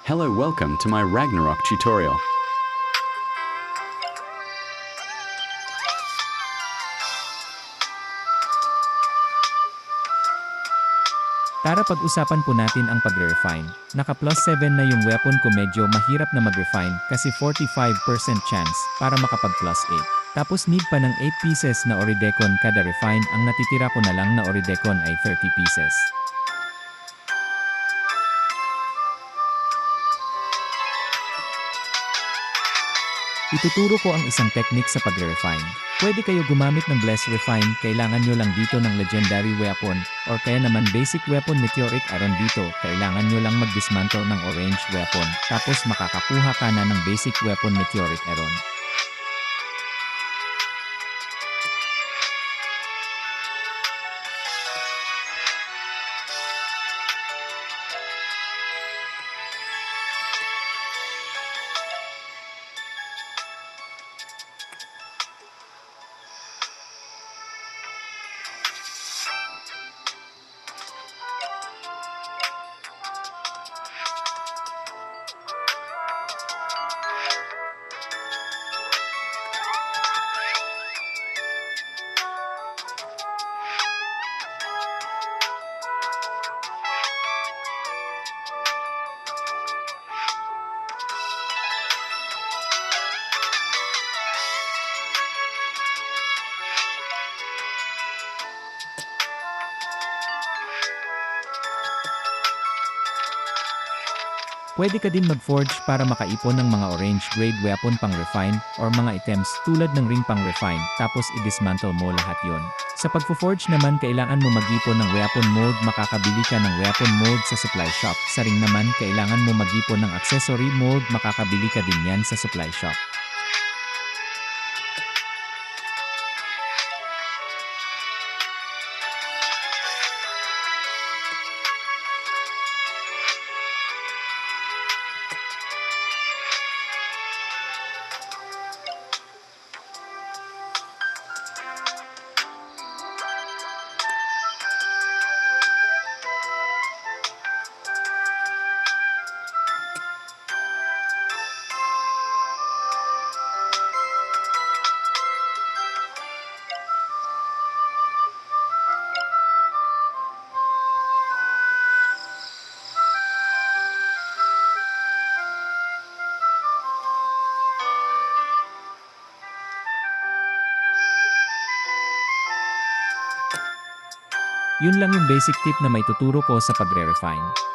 Hello, welcome to my Ragnarok tutorial. Tara pag-usapan po natin ang pagre-refine. Naka plus 7 na yung weapon ko, medyo mahirap na mag-refine kasi 45% chance para makapag plus 8. Tapos need pa ng 8 pieces na Oridecon kada refine, ang natitira ko na lang na Oridecon ay 30 pieces. Ituturo ko ang isang technique sa pagre-refine. Pwede kayo gumamit ng Bless Refine, kailangan nyo lang dito ng Legendary Weapon, or kaya naman Basic Weapon Meteoric Iron dito, kailangan nyo lang mag-dismantle ng Orange Weapon, tapos makakakuha ka na ng Basic Weapon Meteoric Iron. Pwede ka din mag-forge para makaipon ng mga orange grade weapon pang refine or mga items tulad ng ring pang refine, tapos i-dismantle mo lahat yon. Sa pagfo-forge naman kailangan mo mag-ipon ng weapon mold, makakabili ka ng weapon mold sa supply shop. Sa ring naman kailangan mo mag-ipon ng accessory mold, makakabili ka din yan sa supply shop. Yun lang yung basic tip na maituturo ko sa pagre-refine.